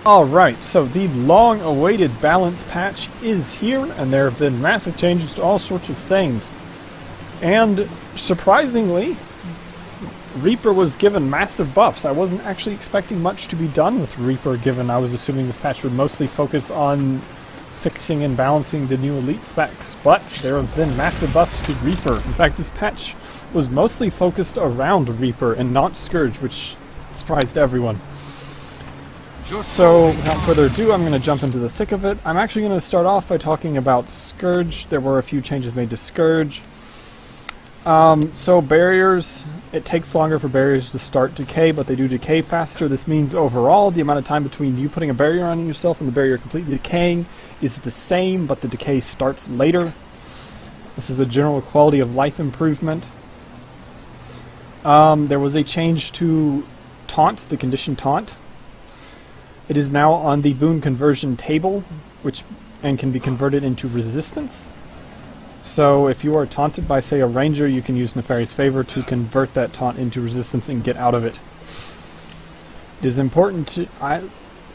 Alright, so the long-awaited balance patch is here, and there have been massive changes to all sorts of things. And, surprisingly, REAPA was given massive buffs. I wasn't actually expecting much to be done with REAPA, given I was assuming this patch would mostly focus on fixing and balancing the new elite specs. But there have been massive buffs to REAPA. In fact, this patch was mostly focused around REAPA and not Scourge, which surprised everyone. So, without further ado, I'm going to jump into the thick of it. I'm actually going to start off by talking about Scourge. There were a few changes made to Scourge. So barriers, it takes longer for barriers to start decay, but they do decay faster. This means overall the amount of time between you putting a barrier on yourself and the barrier completely decaying is the same, but the decay starts later. This is a general quality of life improvement. There was a change to Taunt, the condition Taunt. It is now on the boon conversion table, and can be converted into resistance. So if you are taunted by, say, a ranger, you can use Nefarious Favor to convert that taunt into resistance and get out of it. It is important to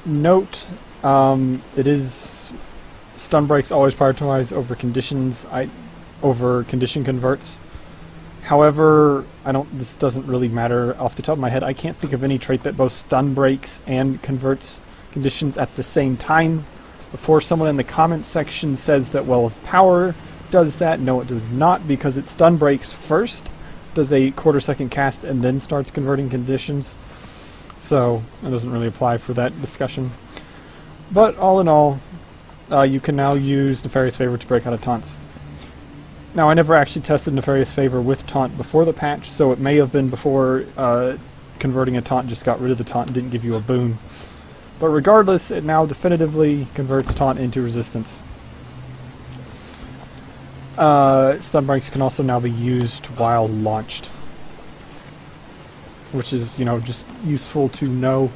note, it is stun breaks always prioritized over conditions, over condition converts. However, this doesn't really matter off the top of my head. I can't think of any trait that both stun breaks and converts conditions at the same time. Before someone in the comments section says that, well, if power does that, no, it does not, because it stun breaks first, does a quarter-second cast, and then starts converting conditions. So it doesn't really apply for that discussion. But all in all, you can now use Nefarious Favor to break out of taunts. Now, I never actually tested Nefarious Favor with taunt before the patch, so it may have been before converting a taunt just got rid of the taunt and didn't give you a boon. But regardless, it now definitively converts taunt into resistance. Stun breaks can also now be used while launched, which is, just useful to know.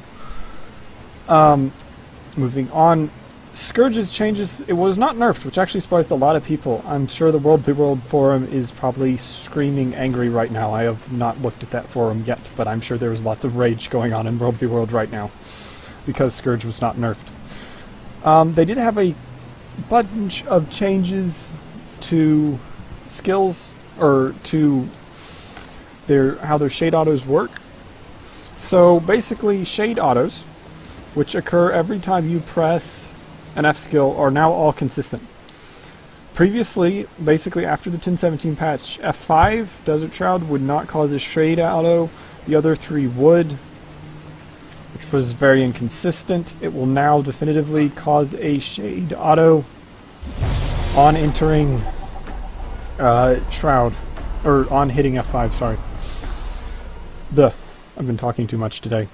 Moving on, Scourge's changes, it was not nerfed, which actually surprised a lot of people. I'm sure the World v World forum is probably screaming angry right now. I have not looked at that forum yet, but I'm sure there was lots of rage going on in World v World right now because Scourge was not nerfed. They did have a bunch of changes to skills, or to how their shade autos work. So basically, shade autos, which occur every time you press an F skill, are now all consistent. Previously, basically after the 1017 patch, F5, Desert Shroud, would not cause a shade auto, the other three would, which was very inconsistent. It will now definitively cause a shade auto on entering Shroud, or on hitting F5, sorry. I've been talking too much today.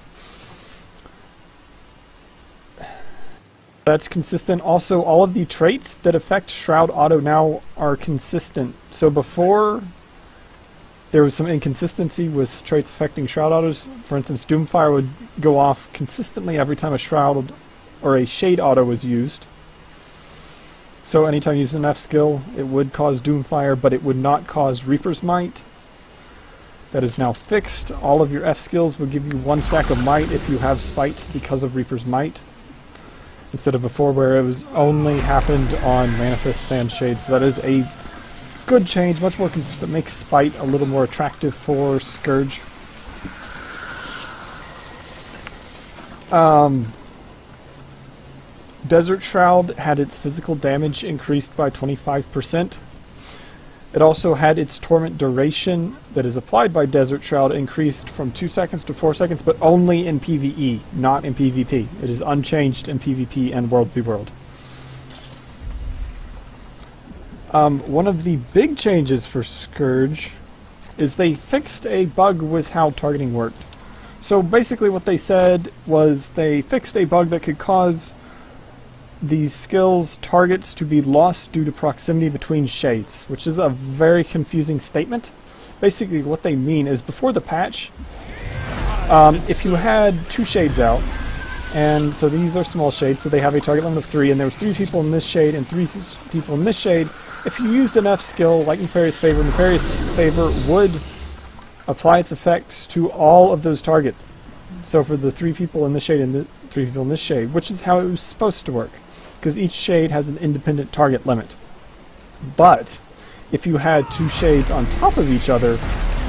That's consistent. Also, all of the traits that affect Shroud Auto now are consistent. So before, there was some inconsistency with traits affecting Shroud Autos. For instance, Doomfire would go off consistently every time a Shroud or a Shade Auto was used. So anytime you use an F skill, it would cause Doomfire, but it would not cause Reaper's Might. That is now fixed. All of your F skills will give you 1 stack of Might if you have Spite because of Reaper's Might, instead of before where it was only happened on Manifest Sandshade. So that is a good change, much more consistent, makes Spite a little more attractive for Scourge. Desert Shroud had its physical damage increased by 25%. It also had its torment duration that is applied by Desert Shroud increased from 2 seconds to 4 seconds, but only in PvE, not in PvP. It is unchanged in PvP and World v World. One of the big changes for Scourge is they fixed a bug with how targeting worked. So basically what they said was they fixed a bug that could cause the skill's targets to be lost due to proximity between shades, which is a very confusing statement. Basically what they mean is, before the patch, if you had 2 shades out, and so these are small shades, so they have a target limit of 3, and there was 3 people in this shade and 3 people in this shade, if you used an F skill like Nefarious Favor would apply its effects to all of those targets. So for the 3 people in this shade and 3 people in this shade, which is how it was supposed to work, because each shade has an independent target limit. But if you had 2 shades on top of each other,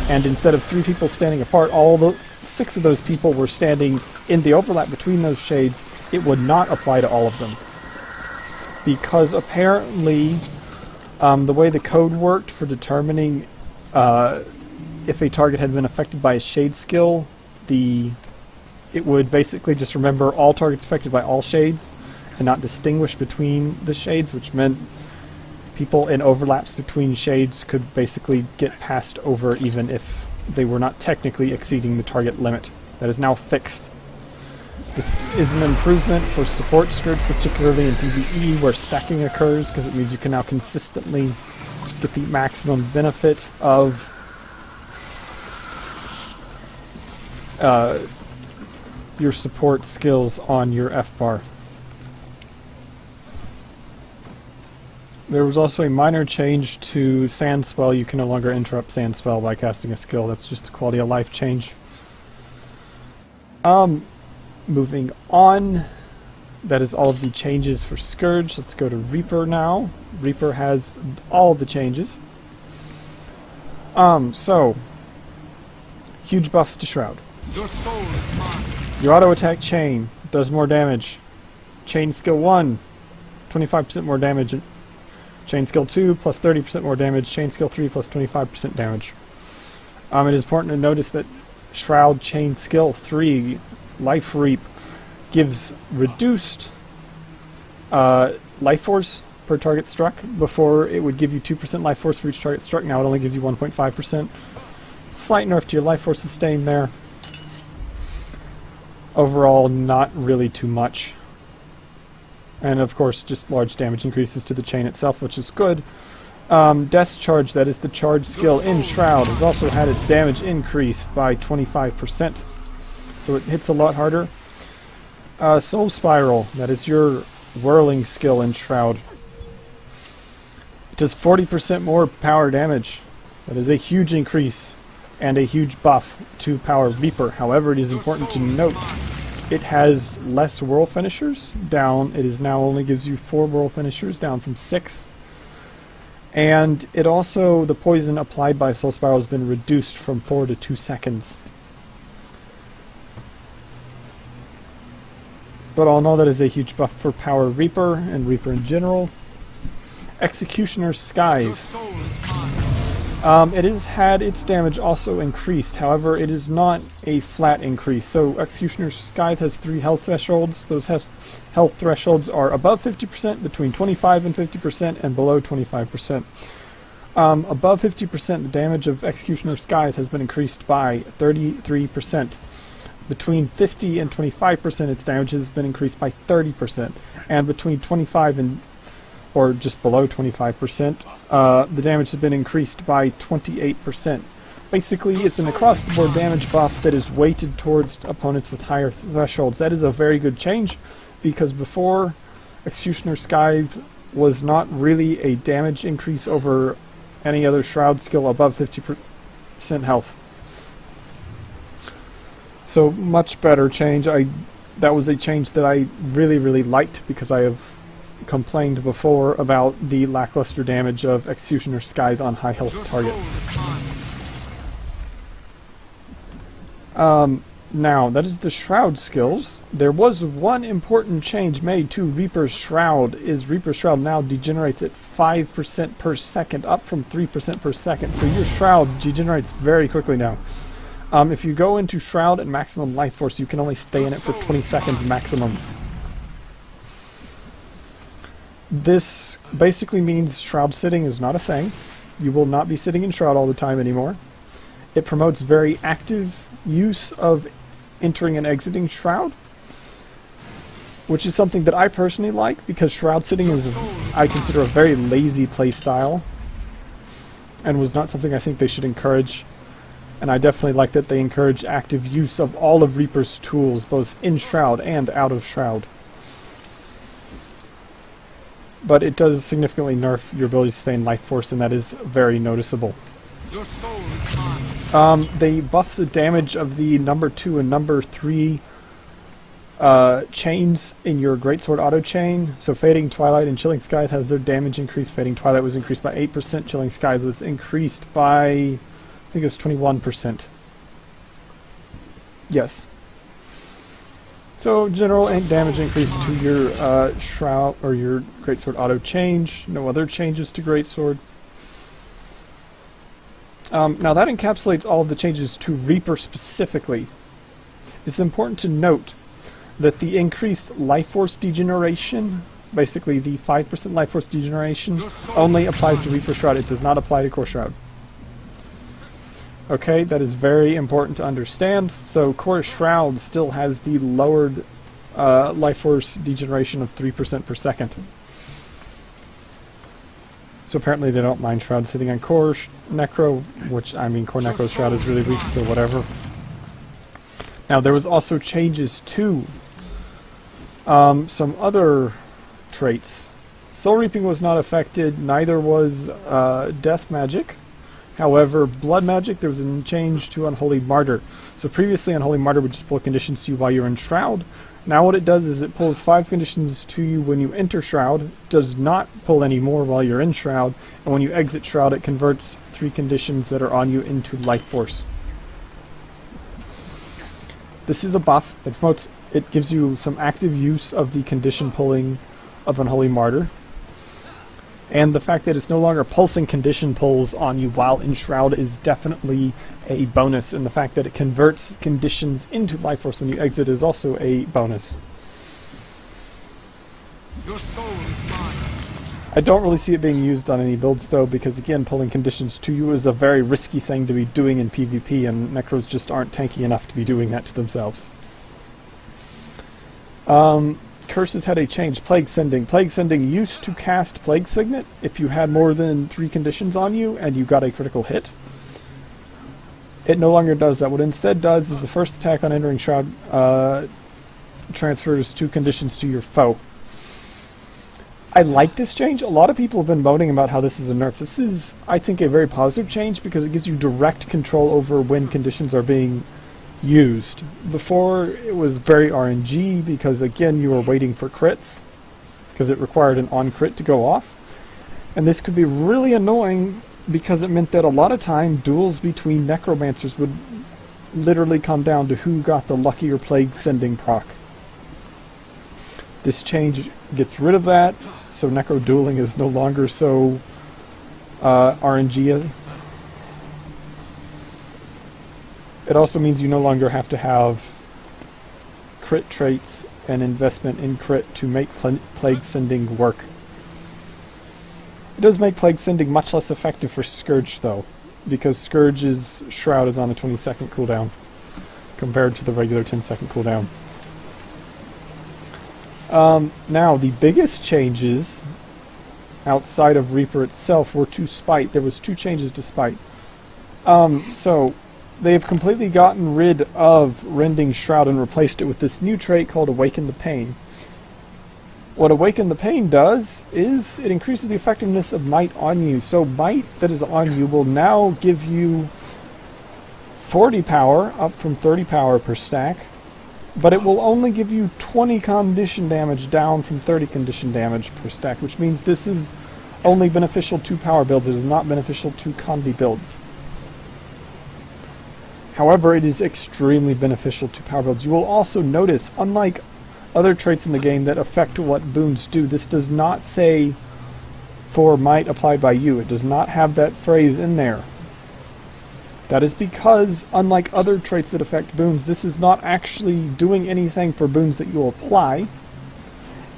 and instead of 3 people standing apart, all the 6 of those people were standing in the overlap between those shades, it would not apply to all of them. Because apparently, the way the code worked for determining if a target had been affected by a shade skill, it would basically just remember all targets affected by all shades and not distinguish between the shades, which meant people in overlaps between shades could basically get passed over even if they were not technically exceeding the target limit. That is now fixed. This is an improvement for support Scourge, particularly in PvE where stacking occurs, because it means you can now consistently get the maximum benefit of your support skills on your F-bar. There was also a minor change to Sand Swell. You can no longer interrupt Sand Swell by casting a skill. That's just a quality of life change. Moving on, that is all of the changes for Scourge. Let's go to Reaper now. Reaper has all of the changes. So, huge buffs to Shroud. Your soul is mine. Your auto attack chain does more damage. Chain skill 1, 25% more damage. Chain skill 2, plus 30% more damage. Chain skill 3, plus 25% damage. It is important to notice that Shroud chain skill 3, Life Reap, gives reduced life force per target struck. Before, it would give you 2% life force for each target struck. Now it only gives you 1.5%. Slight nerf to your life force sustain there. Overall, not really too much. And of course, just large damage increases to the chain itself, which is good. Death's Charge, that is the charge skill in Shroud, has also had its damage increased by 25%. So it hits a lot harder. Soul Spiral, that is your whirling skill in Shroud. It does 40% more power damage. That is a huge increase and a huge buff to Power Reaper. However, it is important to note it has less whirl finishers down. It is now only gives you 4 whirl finishers down from 6. And it also, the poison applied by Soul Spiral has been reduced from 4 to 2 seconds. But all in all, that is a huge buff for Power Reaper and Reaper in general. Executioner's Scythe. It has had its damage also increased. However, it is not a flat increase. So Executioner's Scythe has 3 health thresholds. Those health thresholds are above 50%, between 25 and 50%, and below 25%. Above 50%, the damage of Executioner's Scythe has been increased by 33%. Between 50 and 25%, its damage has been increased by 30%. And between 25 and or just below 25%, the damage has been increased by 28%. Basically, it's an across-the-board damage buff that is weighted towards opponents with higher thresholds. That is a very good change, because before, Executioner's Scythe was not really a damage increase over any other Shroud skill above 50% health. So, much better change. That was a change that I really, really liked, because I have complained before about the lackluster damage of Executioner's Scythe on high health targets. Now, that is the Shroud skills. There was one important change made to Reaper's Shroud, is Reaper's Shroud now degenerates at 5% per second, up from 3% per second. So your Shroud degenerates very quickly now. If you go into Shroud at maximum life force, you can only stay in it for 20 seconds maximum. This basically means Shroud sitting is not a thing. You will not be sitting in Shroud all the time anymore. It promotes very active use of entering and exiting Shroud, which is something that I personally like, because Shroud sitting is, I consider, a very lazy playstyle, and was not something I think they should encourage. And I definitely like that they encourage active use of all of Reaper's tools, both in Shroud and out of Shroud. But it does significantly nerf your ability to sustain life force, and that is very noticeable. Your soul is mine. They buff the damage of the number 2 and number 3 chains in your Greatsword auto chain. So Fading Twilight and Chilling Skies has their damage increased. Fading Twilight was increased by 8%. Chilling Skies was increased by, I think it was 21%. Yes. So general damage increase to your Shroud or your Greatsword auto change. No other changes to Greatsword. Now that encapsulates all of the changes to Reaper specifically. It's important to note that the increased life force degeneration, basically the 5% life force degeneration, only applies to Reaper Shroud. It does not apply to Core Shroud. Okay, that is very important to understand. So Core Shroud still has the lowered life force degeneration of 3% per second. So apparently they don't mind Shroud sitting on Core Necro, which, I mean, Core Necro Shroud is really weak, so whatever. Now there was also changes to some other traits. Soul Reaping was not affected, neither was Death Magic. However, Blood Magic, there was a change to Unholy Martyr. So previously Unholy Martyr would just pull conditions to you while you're in Shroud. Now what it does is it pulls 5 conditions to you when you enter Shroud, does not pull any more while you're in Shroud, and when you exit Shroud it converts 3 conditions that are on you into Life Force. This is a buff. It gives you some active use of the condition pulling of Unholy Martyr. And the fact that it's no longer pulsing condition pulls on you while in Shroud is definitely a bonus. And the fact that it converts conditions into Life Force when you exit is also a bonus. Your soul is mine. I don't really see it being used on any builds though, because again, pulling conditions to you is a very risky thing to be doing in PvP, and Necros just aren't tanky enough to be doing that to themselves. Curses had a change. Plague Sending. Plague Sending used to cast Plague Signet if you had more than 3 conditions on you and you got a critical hit. It no longer does that. What it instead does is the first attack on entering Shroud transfers 2 conditions to your foe. I like this change. A lot of people have been moaning about how this is a nerf. This is, I think, a very positive change because it gives you direct control over when conditions are being used. Before, it was very RNG because, again, you were waiting for crits because it required an on-crit to go off. And this could be really annoying because it meant that a lot of time duels between necromancers would literally come down to who got the luckier Plague Sending proc. This change gets rid of that, so necro dueling is no longer so RNG. It also means you no longer have to have crit traits and investment in crit to make Plague Sending work. It does make Plague Sending much less effective for Scourge though, because Scourge's Shroud is on a 20-second cooldown compared to the regular 10-second cooldown. Now, the biggest changes outside of Reaper itself were to Spite. There was 2 changes to Spite. So, they've completely gotten rid of Rending Shroud and replaced it with this new trait called Awaken the Pain. What Awaken the Pain does is it increases the effectiveness of Might on you. So Might that is on you will now give you 40 power, up from 30 power per stack. But it will only give you 20 condition damage down from 30 condition damage per stack, which means this is only beneficial to power builds. It is not beneficial to condi builds. However, it is extremely beneficial to power builds. You will also notice, unlike other traits in the game that affect what boons do, this does not say for might applied by you. It does not have that phrase in there. That is because, unlike other traits that affect boons, this is not actually doing anything for boons that you apply.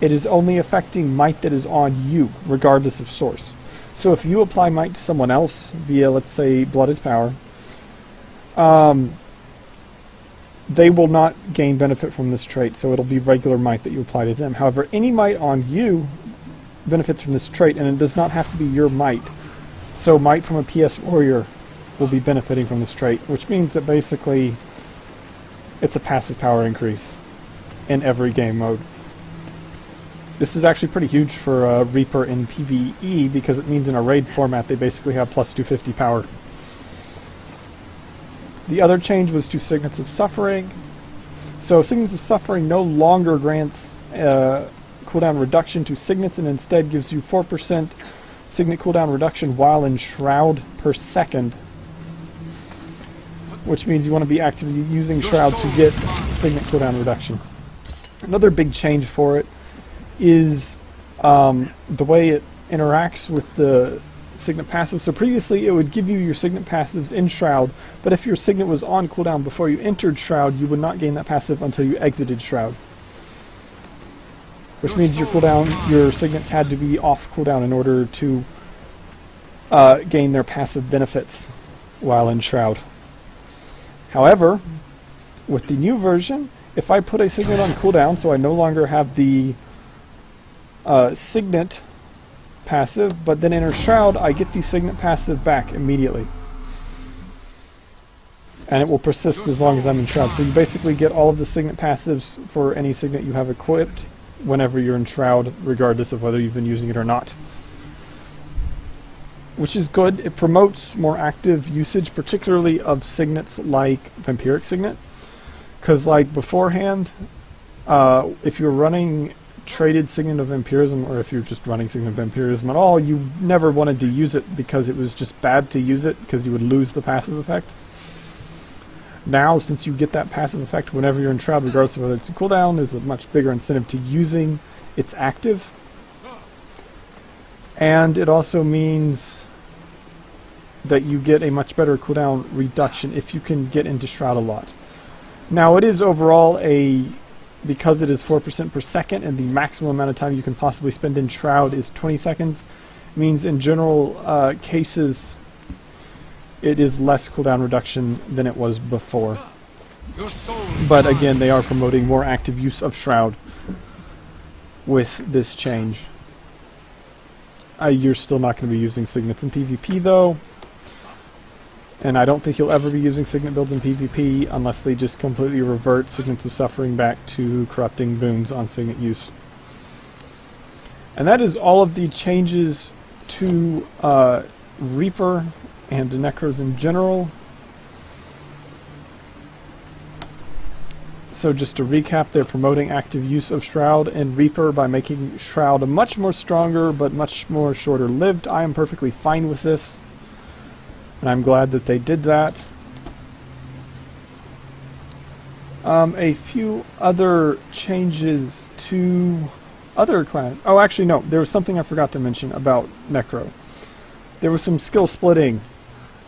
It is only affecting might that is on you, regardless of source. So if you apply might to someone else via, let's say, Blood is Power, they will not gain benefit from this trait, so it'll be regular might that you apply to them. However, any might on you benefits from this trait, and it does not have to be your might. So might from a PS warrior will be benefiting from this trait, which means that basically it's a passive power increase in every game mode. This is actually pretty huge for Reaper in PvE because it means in a raid format they basically have plus 250 power. The other change was to Signets of Suffering. So Signets of Suffering no longer grants cooldown reduction to signets and instead gives you 4% signet cooldown reduction while in Shroud per second. Which means you want to be actively using Shroud to get signet cooldown reduction. Another big change for it is the way it interacts with the Signet passive. So previously it would give you your Signet passives in Shroud, but if your Signet was on cooldown before you entered Shroud, you would not gain that passive until you exited Shroud. Which means your Signets had to be off cooldown in order to gain their passive benefits while in Shroud. However, with the new version, if I put a Signet on cooldown, so I no longer have the Signet passive, but then enter Shroud, I get the Signet passive back immediately. And it will persist as long as I'm in Shroud. So you basically get all of the Signet passives for any Signet you have equipped whenever you're in Shroud, regardless of whether you've been using it or not. Which is good. It promotes more active usage, particularly of Signets like Vampiric Signet. Because like beforehand, if you're running traded Signet of Vampirism, or if you're just running Signet of Vampirism at all, you never wanted to use it because it was just bad to use it because you would lose the passive effect. Now, since you get that passive effect whenever you're in Shroud, regardless of whether it's a cooldown, there's a much bigger incentive to using its active. And it also means that you get a much better cooldown reduction if you can get into Shroud a lot. Now, it is overall because it is 4% per second and the maximum amount of time you can possibly spend in Shroud is 20 seconds, means in general cases it is less cooldown reduction than it was before. But again, they are promoting more active use of Shroud with this change. You're still not going to be using Signets in PvP though. And I don't think you'll ever be using Signet builds in PvP unless they just completely revert Signets of Suffering back to corrupting boons on Signet use. And that is all of the changes to Reaper and Necros in general. So just to recap, they're promoting active use of Shroud and Reaper by making Shroud much more stronger but much more shorter lived. I am perfectly fine with this. And I'm glad that they did that. A few other changes to other classes. Oh, actually, no. There was something I forgot to mention about Necro. There was some skill splitting.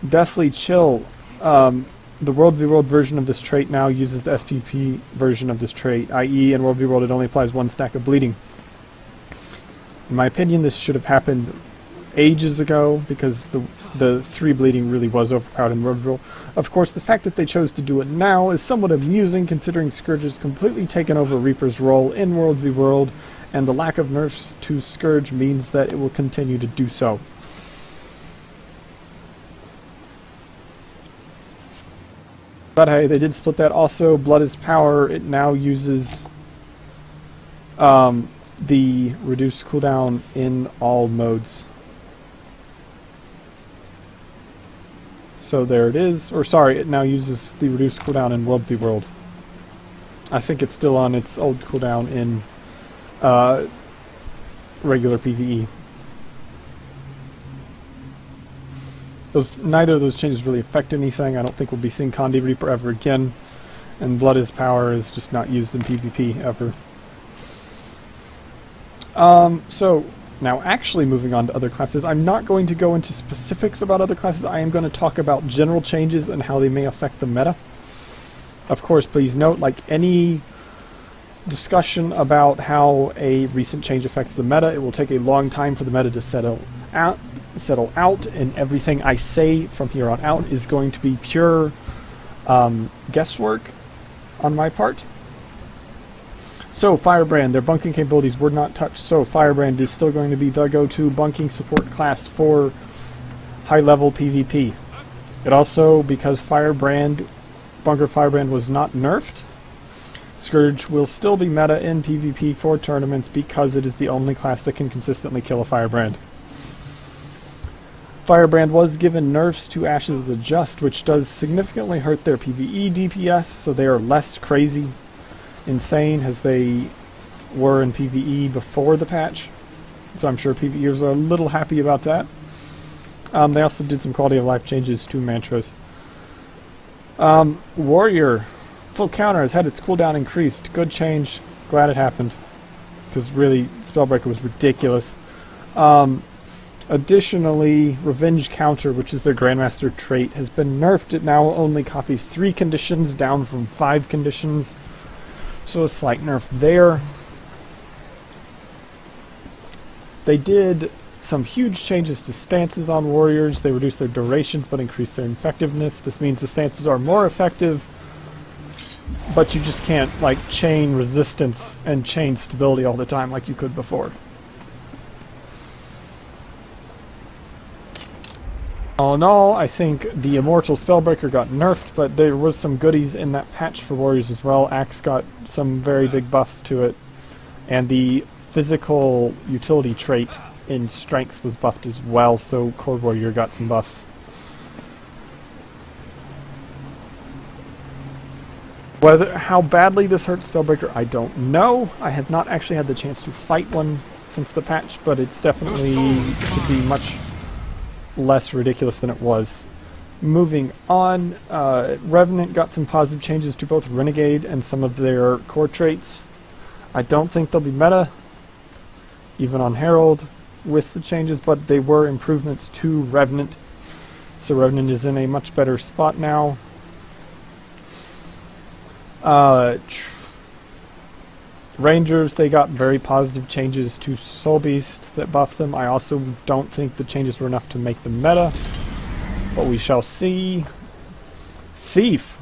Deathly Chill. The World v World version of this trait now uses the SPP version of this trait, i.e. in World v World it only applies 1 stack of bleeding. In my opinion, this should have happened ages ago, because the 3 bleeding really was overpowered in World v World. Of course, the fact that they chose to do it now is somewhat amusing, considering Scourge has completely taken over Reaper's role in World v World, and the lack of nerfs to Scourge means that it will continue to do so. But hey, they did split that. Also, Blood is Power, it now uses the reduced cooldown in all modes. So there it is. Or sorry, it now uses the reduced cooldown in World v World. I think it's still on its old cooldown in regular PvE. Neither of those changes really affect anything. I don't think we'll be seeing Condi Reaper ever again. And Blood is Power is just not used in PvP ever. So, now actually moving on to other classes, I'm not going to go into specifics about other classes. I am going to talk about general changes and how they may affect the meta. Of course, please note, like any discussion about how a recent change affects the meta, it will take a long time for the meta to settle out, and everything I say from here on out is going to be pure guesswork on my part. So Firebrand, their bunking capabilities were not touched, so Firebrand is still going to be the go-to bunking support class for high-level PvP. It also, because Bunker Firebrand was not nerfed, Scourge will still be meta in PvP for tournaments because it is the only class that can consistently kill a Firebrand. Firebrand was given nerfs to Ashes of the Just, which does significantly hurt their PvE DPS, so they are less crazy. insane as they were in PvE before the patch. So I'm sure PvEers are a little happy about that. They also did some quality of life changes to mantras. Warrior full counter has had its cooldown increased. Good change. Glad it happened. Because really, Spellbreaker was ridiculous. Additionally, Revenge Counter, which is their Grandmaster trait, has been nerfed. It now only copies 3 conditions, down from 5 conditions. So a slight nerf there. They did some huge changes to stances on warriors. They reduced their durations but increased their effectiveness. This means the stances are more effective, but you just can't like chain resistance and chain stability all the time like you could before. All in all, I think the Immortal Spellbreaker got nerfed, but there was some goodies in that patch for warriors as well. Axe got some very big buffs to it, and the physical utility trait in strength was buffed as well, so Core Warrior got some buffs. How badly this hurts Spellbreaker, I don't know. I have not actually had the chance to fight one since the patch, but it's definitely should be much less ridiculous than it was. Moving on, Revenant got some positive changes to both Renegade and some of their core traits. I don't think they'll be meta, even on Herald, with the changes, but they were improvements to Revenant. So Revenant is in a much better spot now. Rangers, they got very positive changes to Soul Beast that buffed them. I also don't think the changes were enough to make them meta, but we shall see. Thief,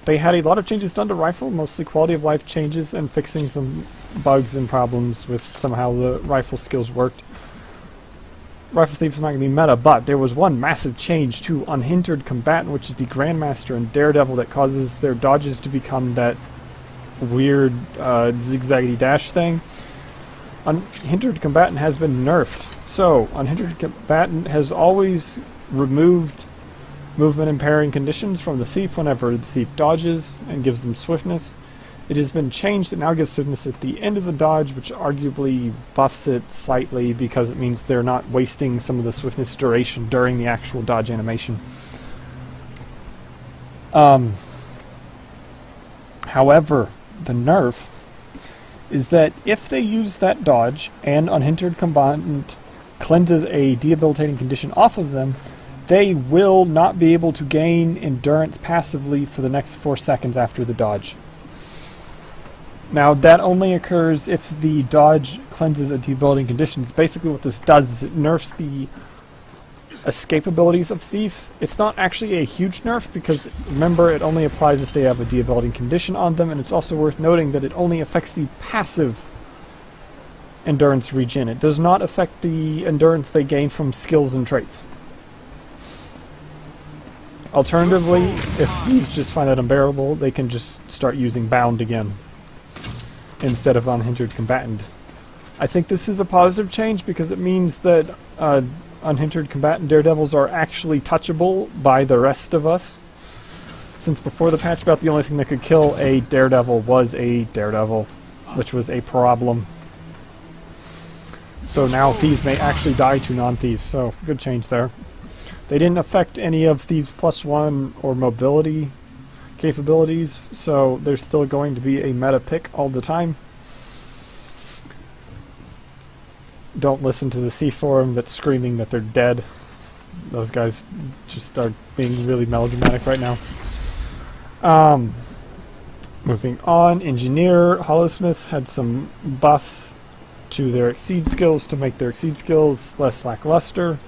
they had a lot of changes done to Rifle, mostly quality of life changes and fixing some bugs and problems with somehow the Rifle skills worked. Rifle Thief is not going to be meta, but there was one massive change to Unhindered Combatant, which is the Grandmaster and Daredevil that causes their dodges to become that weird zigzaggy dash thing. Unhindered Combatant has been nerfed. So, Unhindered Combatant has always removed movement impairing conditions from the Thief whenever the Thief dodges and gives them swiftness. It has been changed. It now gives swiftness at the end of the dodge, which arguably buffs it slightly because it means they're not wasting some of the swiftness duration during the actual dodge animation. However, the nerf is that if they use that dodge and Unhindered Combatant cleanses a debilitating condition off of them, they will not be able to gain endurance passively for the next 4 seconds after the dodge. Now, that only occurs if the dodge cleanses a debilitating condition. Basically what this does is it nerfs the escape abilities of Thief. It's not actually a huge nerf because, remember, it only applies if they have a debilitating condition on them, and it's also worth noting that it only affects the passive endurance regen. It does not affect the endurance they gain from skills and traits. Alternatively, if Thieves just find that unbearable, they can just start using Bound again instead of Unhindered Combatant. I think this is a positive change because it means that Unhindered Combatant Daredevils are actually touchable by the rest of us. Since before the patch, about the only thing that could kill a Daredevil was a Daredevil, which was a problem. So now Thieves may actually die to non-Thieves, so good change there. They didn't affect any of Thieves +1 or mobility capabilities, so they're still going to be a meta pick all the time. Don't listen to the Thief forum that's screaming that they're dead. Those guys just are being really melodramatic right now. Moving on, Engineer, Hollowsmith had some buffs to their Exceed skills to make their Exceed skills less lackluster,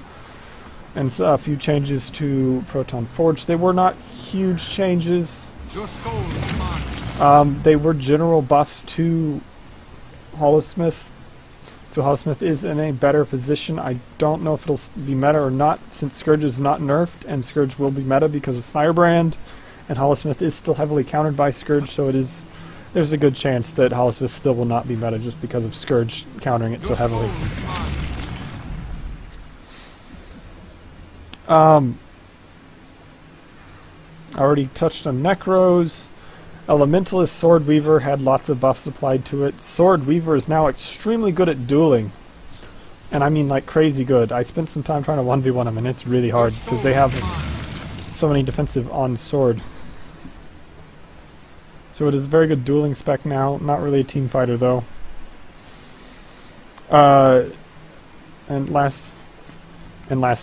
and a few changes to Proton Forge. They were not huge changes. Your soul is mine. They were general buffs to Hollowsmith. So Hollowsmith is in a better position. I don't know if it'll be meta or not, since Scourge is not nerfed, and Scourge will be meta because of Firebrand, and Hollowsmith is still heavily countered by Scourge, so there's a good chance that Hollowsmith still will not be meta just because of Scourge countering it so heavily. I already touched on Necros. Elementalist Sword Weaver had lots of buffs applied to it. Sword Weaver is now extremely good at dueling. And I mean like crazy good. I spent some time trying to 1v1 them and it's really hard because they have so many defensive on sword. So it is a very good dueling spec now. Not really a team fighter though. And last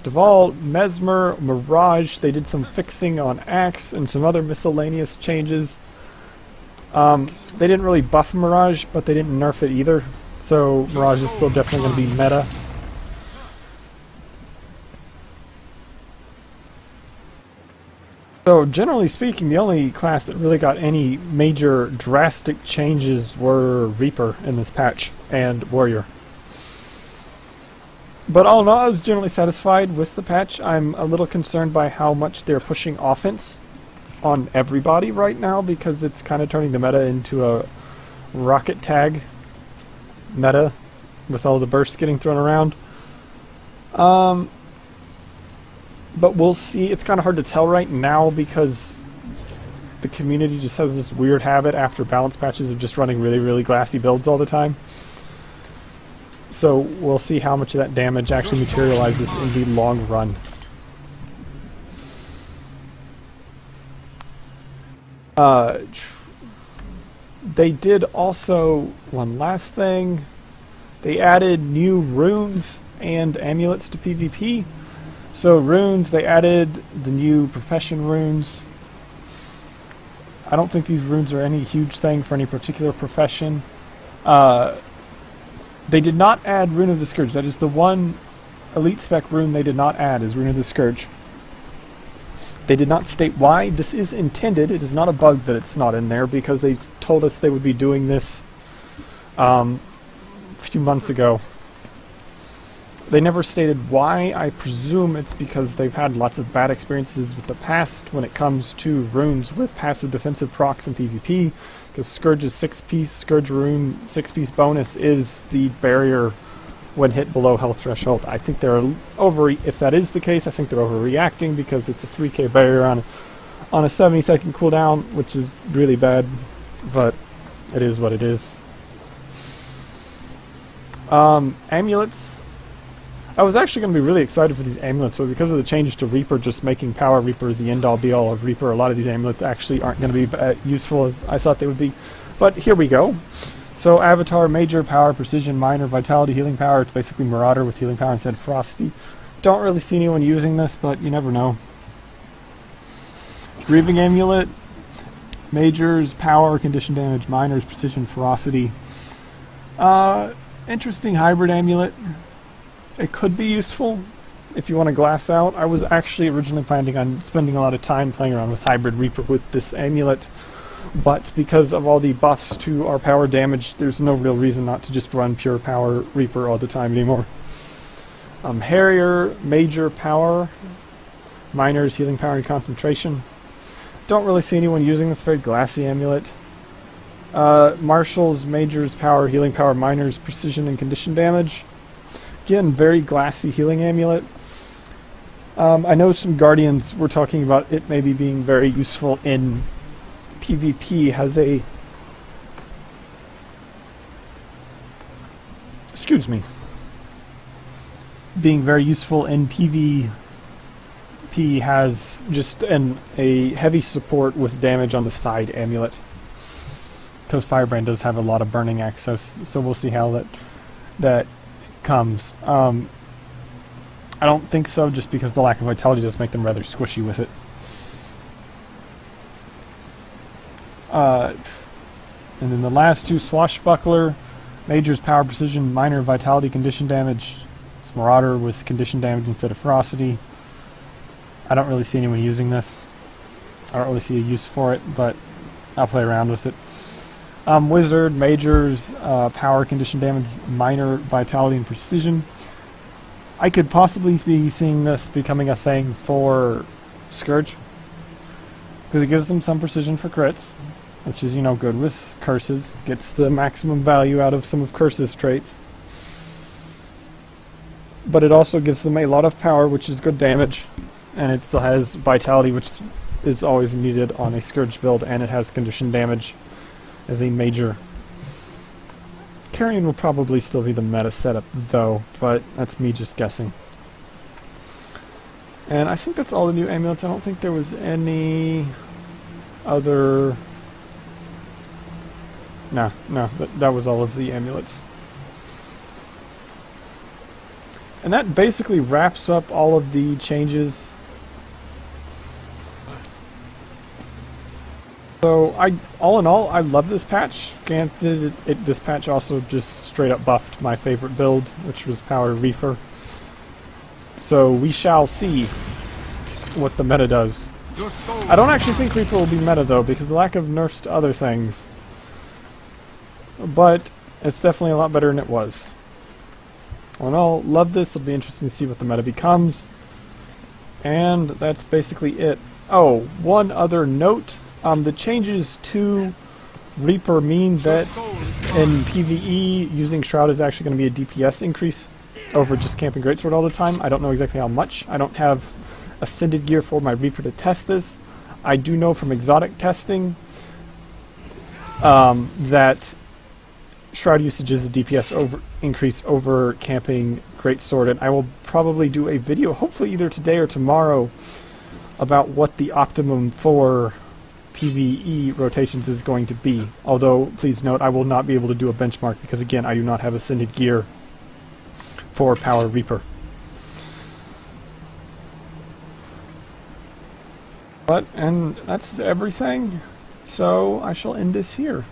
of all, Mesmer, Mirage, they did some fixing on Axe and some other miscellaneous changes. They didn't really buff Mirage, but they didn't nerf it either. So Mirage is still definitely going to be meta. So generally speaking, the only class that really got any major drastic changes were Reaper in this patch and Warrior. But all in all, I was generally satisfied with the patch. I'm a little concerned by how much they're pushing offense on everybody right now because it's kind of turning the meta into a rocket tag meta with all the bursts getting thrown around. But we'll see. It's kind of hard to tell right now because the community just has this weird habit after balance patches of just running really, really glassy builds all the time. So we'll see how much of that damage actually materializes in the long run. They did also, one last thing, they added new runes and amulets to PvP. So runes, they added the new profession runes. I don't think these runes are any huge thing for any particular profession. They did not add Rune of the Scourge. That is the one elite spec rune they did not add, is Rune of the Scourge. They did not state why. This is intended. It is not a bug that it's not in there because they told us they would be doing this a few months ago. They never stated why. I presume it's because they've had lots of bad experiences with the past when it comes to runes with passive defensive procs in PvP. Because Scourge's 6-piece, Scourge rune 6-piece bonus is the barrier when hit below health threshold. I think they're if that is the case, I think they're overreacting because it's a 3k barrier on a 70-second cooldown, which is really bad, but it is what it is. Amulets. I was actually going to be really excited for these amulets, but because of the changes to Reaper just making POWA Reaper the end-all be-all of Reaper, a lot of these amulets actually aren't going to be useful as I thought they would be. But here we go. So Avatar, Major, Power, Precision, Minor, Vitality, Healing Power. It's basically Marauder with Healing Power instead of Frosty. Don't really see anyone using this, but you never know. Grieving Amulet, Majors, Power, Condition Damage, Minors, Precision, Ferocity. Interesting hybrid amulet. It could be useful if you want to glass out. I was actually originally planning on spending a lot of time playing around with Hybrid Reaper with this amulet, but because of all the buffs to our power damage, there's no real reason not to just run pure Power Reaper all the time anymore. Harrier, Major, Power, Minors, Healing Power, and Concentration. Don't really see anyone using this very glassy amulet. Marshals, Majors, Power, Healing Power, Minors, Precision, and Condition Damage. Again, very glassy healing amulet. I know some Guardians were talking about it maybe being very useful in PvP. Has a... Excuse me. Being very useful in PvP has just a heavy support with damage on the side amulet. Because Firebrand does have a lot of burning access, so we'll see how that comes. I don't think so, just because the lack of vitality does make them rather squishy with it. And then the last two, Swashbuckler, Major's Power, Precision, Minor, Vitality, Condition Damage. It's Marauder with Condition Damage instead of Ferocity. I don't really see anyone using this. I don't really see a use for it, but I'll play around with it. Wizard, Majors, Power, Condition Damage, Minor, Vitality, and Precision. I could possibly be seeing this becoming a thing for Scourge, because it gives them some precision for crits, which is, you know, good with curses. Gets the maximum value out of some of Curse's traits. But it also gives them a lot of power, which is good damage, and it still has Vitality, which is always needed on a Scourge build, and it has condition damage as a major. Carrion will probably still be the meta setup, though, but that's me just guessing. And I think that's all the new amulets. I don't think there was any other... No, that was all of the amulets. And that basically wraps up all of the changes. So, all in all, I love this patch. Granted, this patch also just straight up buffed my favorite build, which was Power REAPA. So, we shall see what the meta does. I don't actually think REAPA will be meta, though, because the lack of nerfs to other things. But, it's definitely a lot better than it was. All in all, love this. It'll be interesting to see what the meta becomes. And that's basically it. Oh, one other note. The changes to REAPA mean that in PvE, using Shroud is actually going to be a DPS increase over just camping Greatsword all the time. I don't know exactly how much. I don't have Ascended gear for my REAPA to test this. I do know from exotic testing that Shroud usage is a DPS increase over camping Greatsword, and I will probably do a video, hopefully either today or tomorrow, about what the optimum for PvE rotations is going to be. Although, please note, I will not be able to do a benchmark because, again, I do not have Ascended gear for Power REAPA. And that's everything. So I shall end this here.